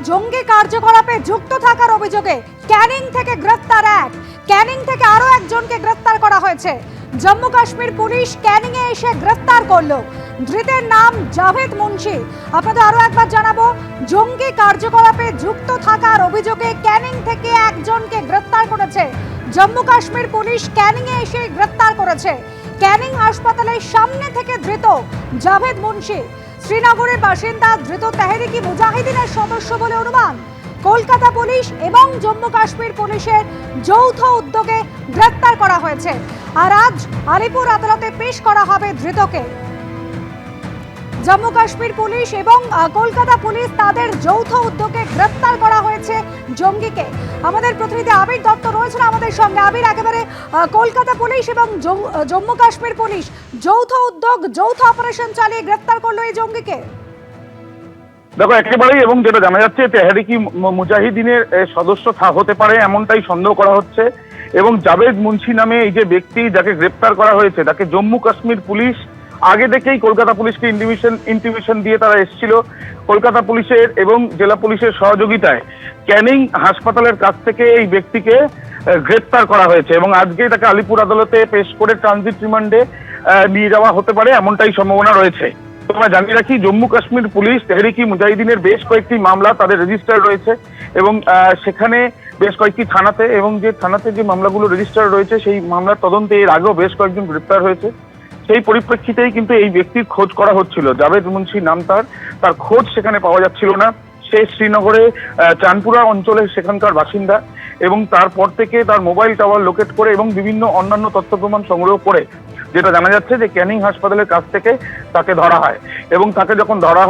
জঙ্গি কার্যকলাপে যুক্ত থাকার অভিযোগে ক্যানিং থেকে গ্রেফতার এক, ক্যানিং থেকে আরো একজনকে গ্রেফতার করা হয়েছে। জম্মু কাশ্মীর পুলিশ ক্যানিং এ এসে গ্রেফতার করলো। ধৃতের নাম জাভেদ মুন্সি। আপনাদের আরো একবার জানাবো, জঙ্গি কার্যকলাপে যুক্ত থাকার অভিযোগে ক্যানিং থেকে একজনকে গ্রেফতার করেছে জম্মু কাশ্মীর পুলিশ। ক্যানিং এ এসে গ্রেফতার করেছে। ক্যানিং হাসপাতালের সামনে থেকে ধৃত জাভেদ মুন্সি শ্রীনগরের বাসিন্দা। ধৃত তেহরিকি মুজাহিদিনের সদস্য বলে অনুমান। কলকাতা পুলিশ এবং জম্মু কাশ্মীর পুলিশের যৌথ উদ্যোগে গ্রেফতার করা হয়েছে। আর আজ আলিপুর আদালতে পেশ করা হবে ধৃতকে। জম্মু কাশ্মীর পুলিশ এবং কলকাতা পুলিশ তাদের যৌথ উদ্যোগে গ্রেফতার করা হয়েছে জঙ্গিকে। আমাদের প্রতিনিধি আবির দত্ত রয়েছেন আমাদের সঙ্গে। আবির, একেবারে কলকাতা পুলিশ এবং জম্মু কাশ্মীর পুলিশ যৌথ উদ্যোগ, যৌথ অপারেশন চালিয়ে গ্রেফতার করলো এই জঙ্গিকে। দেখো, একেবারেই, এবং যেটা জানা যাচ্ছে তেহরিকি মুজাহিদিনের সদস্য হতে পারে এমনটাই সন্দেহ করা হচ্ছে। এবং জাভেদ মুন্সি নামে এই যে ব্যক্তি যাকে গ্রেপ্তার করা হয়েছে, তাকে জম্মু কাশ্মীর পুলিশ আগে থেকেই কলকাতা পুলিশকে ইন্টিমেশন দিয়ে তারা এসেছিল। কলকাতা পুলিশের এবং জেলা পুলিশের সহযোগিতায় ক্যানিং হাসপাতালের কাছ থেকে এই ব্যক্তিকে গ্রেপ্তার করা হয়েছে এবং আজকে তাকে আলিপুর আদালতে পেশ করে ট্রানজিট রিমান্ডে নিয়ে যাওয়া হতে পারে এমনটাই সম্ভাবনা রয়েছে। তোমরা জানিয়ে রাখি, জম্মু কাশ্মীর পুলিশ তেহরিকি মুজাহিদিনের বেশ কয়েকটি মামলা তাদের রেজিস্টার রয়েছে এবং সেখানে বেশ কয়েকটি থানাতে, এবং যে থানাতে যে মামলাগুলো রেজিস্টার রয়েছে সেই মামলার তদন্তে এর আগেও বেশ কয়েকজন গ্রেপ্তার হয়েছে। সেই পরিপ্রেক্ষিতেই কিন্তু এই ব্যক্তির খোঁজ করা হচ্ছিল। জাভেদ মুন্সি নাম তার খোঁজ সেখানে পাওয়া যাচ্ছিল না। সে শ্রীনগরে চানপুরা অঞ্চলে সেখানকার বাসিন্দা এবং তারপর থেকে তার মোবাইল টাওয়ার লোকেট করে এবং বিভিন্ন অন্যান্য তথ্য প্রমাণ সংগ্রহ করে যেটা জানা যাচ্ছে যে ক্যানিং হাসপাতালের কাছ থেকে তাকে ধরা হয়। এবং তাকে যখন ধরা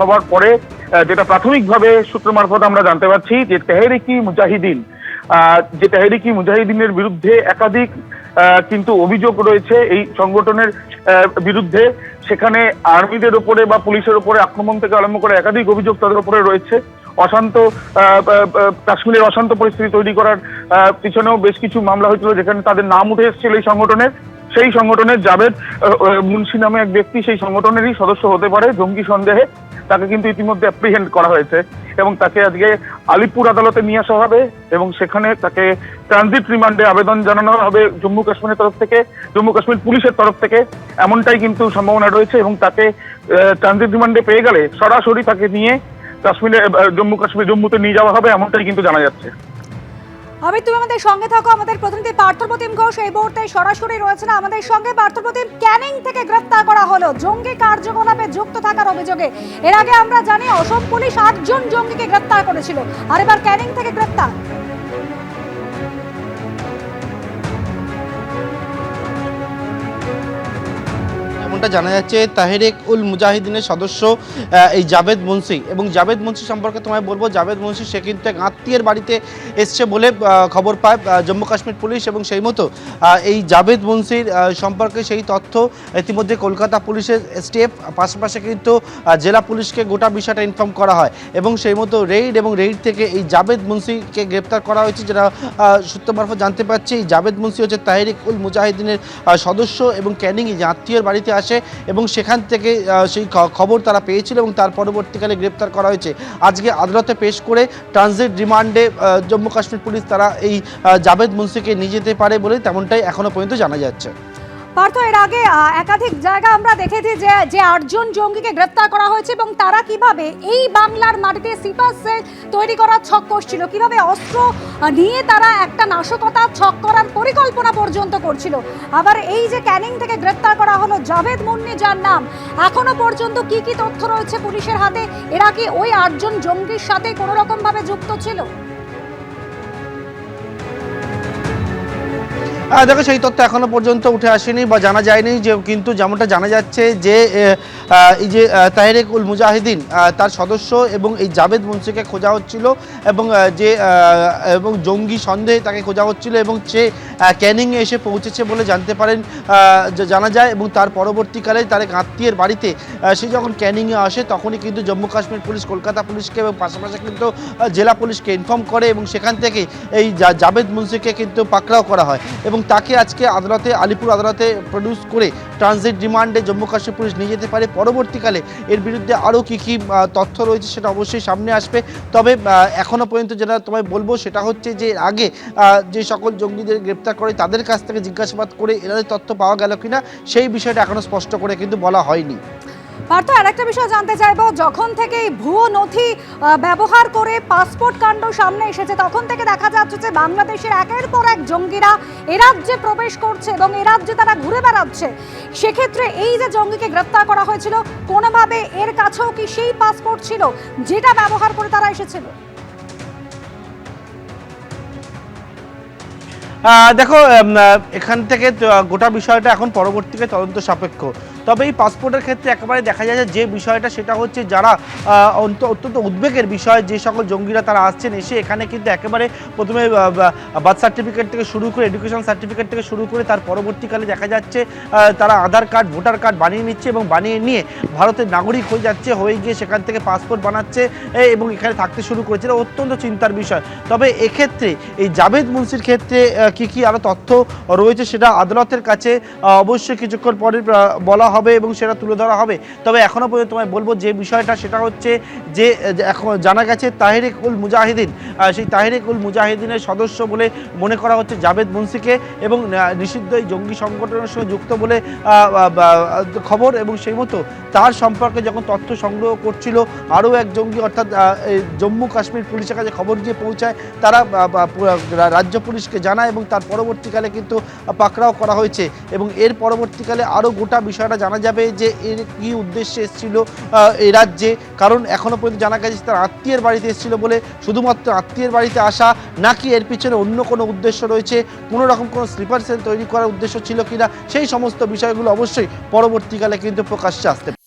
হওয়ার পরে যেটা প্রাথমিকভাবে সূত্র মারফত আমরা জানতে পারছি যে তেহরিকি মুজাহিদিনের বিরুদ্ধে একাধিক কিন্তু অভিযোগ রয়েছে এই সংগঠনের বিরুদ্ধে। সেখানে আর্মিদের উপরে বা পুলিশের উপরে আক্রমণ থেকে আরম্ভ করে একাধিক অভিযোগ তাদের উপরে রয়েছে। কাশ্মীরের অশান্ত পরিস্থিতি তৈরি করার পিছনেও বেশ কিছু মামলা হয়েছিল যেখানে তাদের নাম উঠে এসেছিল এই সংগঠনের। সেই সংগঠনের জাভেদ মুন্সি নামে এক ব্যক্তি সেই সংগঠনেরই সদস্য হতে পারে জঙ্গি সন্দেহে। তাকে কিন্তু ইতিমধ্যে অ্যাপ্রিহেন্ড করা হয়েছে এবং তাকে আজকে আলিপুর আদালতে নিয়ে আসা হবে এবং সেখানে তাকে ট্রানজিট রিমান্ডে আবেদন জানানো হবে জম্মু কাশ্মীর পুলিশের তরফ থেকে এমনটাই কিন্তু সম্ভাবনা রয়েছে। এবং তাকে ট্রানজিট রিমান্ডে পেয়ে গেলে সরাসরি তাকে নিয়ে জম্মুতে নিয়ে যাওয়া হবে এমনটাই কিন্তু জানা যাচ্ছে। আমি, তুমি আমাদের সঙ্গে থাকো। আমাদের প্রতিনিধি পার্থপ্রতিম ঘোষ এই মুহূর্তে সরাসরি রয়েছেন আমাদের সঙ্গে। পার্থপ্রতিম, ক্যানিং থেকে গ্রেফতার করা হলো জঙ্গি কার্যকলাপে যুক্ত থাকার অভিযোগে। এর আগে আমরা জানি অসম পুলিশ 8 জন জঙ্গিকে গ্রেফতার করেছিল, আর এবার ক্যানিং থেকে গ্রেফতার। জানা যাচ্ছে তাহরিক উল মুজাহিদিনের সদস্য এই জাভেদ মুন্সি। এবং জাভেদ মুন্সি সম্পর্কে তোমায় বলবো, জাভেদ মুন্সি সে কিন্তু এক আত্মীয়ের বাড়িতে এসছে বলে খবর পায় জম্মু কাশ্মীর পুলিশ। এবং সেই মতো এই জাভেদ মুন্সির সম্পর্কে সেই তথ্য ইতিমধ্যে কলকাতা পুলিশের স্টেপ, পাশাপাশি কিন্তু জেলা পুলিশকে গোটা বিষয়টা ইনফর্ম করা হয় এবং সেই মতো রেইড থেকে এই জাভেদ মুন্সিকে গ্রেপ্তার করা হয়েছে। যেটা সূত্র মারফত জানতে পারছি, এই জাভেদ মুন্সি হচ্ছে তাহরিক উল মুজাহিদিনের সদস্য এবং ক্যানিং যে আত্মীয়ের বাড়িতে আসে এবং সেখান থেকে সেই খবর তারা পেয়েছিল এবং তার পরবর্তীকালে গ্রেপ্তার করা হয়েছে। আজকে আদালতে পেশ করে ট্রানজিট রিমান্ডে জম্মু কাশ্মীর পুলিশ তারা এই জাভেদ মুন্সিকে নিয়ে যেতে পারে বলে তেমনটাই এখনো পর্যন্ত জানা যাচ্ছে। পার্থ, এর আগে একাধিক জায়গা আমরা দেখেছি যে 8 জন জঙ্গিকে গ্রেফতার করা হয়েছে এবং তারা কিভাবে এই বাংলার মাটিতে সিপাস তৈরি করার ছক করছিল, কিভাবে অস্ত্র নিয়ে তারা একটা নাশকতা ছক করার পরিকল্পনা পর্যন্ত করছিল। আবার এই যে ক্যানিং থেকে গ্রেফতার করা হলো জাভেদ মুন্নি, যার নাম, এখনো পর্যন্ত কি কি তথ্য রয়েছে পুলিশের হাতে? এরা কি ওই 8 জন জঙ্গির সাথে কোনো রকম ভাবে যুক্ত ছিল? দেখো, সেই তথ্য এখনো পর্যন্ত উঠে আসেনি বা জানা যায়নি। যে কিন্তু যেমনটা জানা যাচ্ছে যে এই যে তাহরিক উল মুজাহিদিন তার সদস্য এবং এই জাভেদ মুন্সিকে খোঁজা হচ্ছিল এবং জঙ্গি সন্দেহে তাকে খোঁজা হচ্ছিল এবং সে ক্যানিংয়ে এসে পৌঁছেছে বলে জানা যায়। এবং তার পরবর্তীকালে তার এক আত্মীয়ের বাড়িতে সে যখন ক্যানিংয়ে আসে তখনই কিন্তু জম্মু কাশ্মীর পুলিশ কলকাতা পুলিশকে এবং পাশাপাশি কিন্তু জেলা পুলিশকে ইনফর্ম করে এবং সেখান থেকে এই জাভেদ মুন্সিকে কিন্তু পাকড়াও করা হয়। এবং এবং তাকে আজকে আদালতে, আলিপুর আদালতে প্রডিউস করে ট্রানজিট রিমান্ডে জম্মু কাশ্মীর পুলিশ নিয়ে যেতে পারে। পরবর্তীকালে এর বিরুদ্ধে আরও কী কী তথ্য রয়েছে সেটা অবশ্যই সামনে আসবে। তবে এখনও পর্যন্ত যেটা তোমায় বলবো সেটা হচ্ছে যে এর আগে যে সকল জঙ্গিদের গ্রেপ্তার করে তাদের কাছ থেকে জিজ্ঞাসাবাদ করে এদের তথ্য পাওয়া গেল কিনা সেই বিষয়টা এখনও স্পষ্ট করে কিন্তু বলা হয়নি। পার্থ, আরেকটা বিষয় জানতে চাইবো, যখন থেকে এই ভুয়ো নথি ব্যবহার করে পাসপোর্ট কাণ্ড সামনে এসেছে তখন থেকে দেখা যাচ্ছে যে বাংলাদেশের একের পর এক জঙ্গিরা এ রাজ্যে প্রবেশ করছে এবং এ রাজ্যে তারা ঘুরে বেড়াচ্ছে। সেক্ষেত্রে এই যে জঙ্গিকে গ্রেপ্তার করা হয়েছিল, কোনোভাবে এর কাছেও কি সেই পাসপোর্ট ছিল যেটা ব্যবহার করে তারা এসেছিল? দেখো, এখান থেকে গোটা বিষয়টা এখন পরবর্তীতে তদন্ত সাপেক্ষ। তবে এই পাসপোর্টের ক্ষেত্রে একেবারে দেখা যায় যে বিষয়টা সেটা হচ্ছে যারা অত্যন্ত উদ্বেগের বিষয়, যে সকল জঙ্গিরা তারা আসছেন এসে এখানে কিন্তু একেবারে প্রথমে বার্থ সার্টিফিকেট থেকে শুরু করে এডুকেশন সার্টিফিকেট থেকে শুরু করে তার পরবর্তীকালে দেখা যাচ্ছে তারা আধার কার্ড, ভোটার কার্ড বানিয়ে নিচ্ছে এবং বানিয়ে নিয়ে ভারতের নাগরিক হয়ে যাচ্ছে, হয়ে গিয়ে সেখান থেকে পাসপোর্ট বানাচ্ছে এবং এখানে থাকতে শুরু করেছে। এটা অত্যন্ত চিন্তার বিষয়। তবে এক্ষেত্রে এই জাভেদ মুন্সির ক্ষেত্রে কি কি আরও তথ্য রয়েছে সেটা আদালতের কাছে অবশ্যই কিছুক্ষণ পরে বলা হবে এবং সেটা তুলে ধরা হবে। তবে এখনও পর্যন্ত তোমায় বলবো যে বিষয়টা সেটা হচ্ছে যে এখন জানা গেছে তাহরিক উল মুজাহিদিন, সেই তাহরিক উল মুজাহিদিনের সদস্য বলে মনে করা হচ্ছে জাভেদ মুন্সিকে এবং নিষিদ্ধ এই জঙ্গি সংগঠনের সঙ্গে যুক্ত বলে খবর। এবং সেই মতো তার সম্পর্কে যখন তথ্য সংগ্রহ করছিল আরও এক জঙ্গি, অর্থাৎ জম্মু কাশ্মীর পুলিশের কাছে খবর গিয়ে পৌঁছায়, তারা রাজ্য পুলিশকে জানায় এবং তার পরবর্তীকালে কিন্তু পাকড়াও করা হয়েছে। এবং এর পরবর্তীকালে আরও গোটা বিষয়টা জানা যাবে যে এর কী উদ্দেশ্যে এসেছিল এই রাজ্যে। কারণ এখনও পর্যন্ত জানা গেছে তার আত্মীয়ের বাড়িতে এসেছিল বলে, শুধুমাত্র আত্মীয়ের বাড়িতে আসা নাকি এর পিছনে অন্য কোনো উদ্দেশ্য রয়েছে, কোনো রকম কোনো স্লিপার সেল তৈরি করার উদ্দেশ্য ছিল কিনা, সেই সমস্ত বিষয়গুলো অবশ্যই পরবর্তীকালে কিন্তু প্রকাশ্যে আসতে পারে।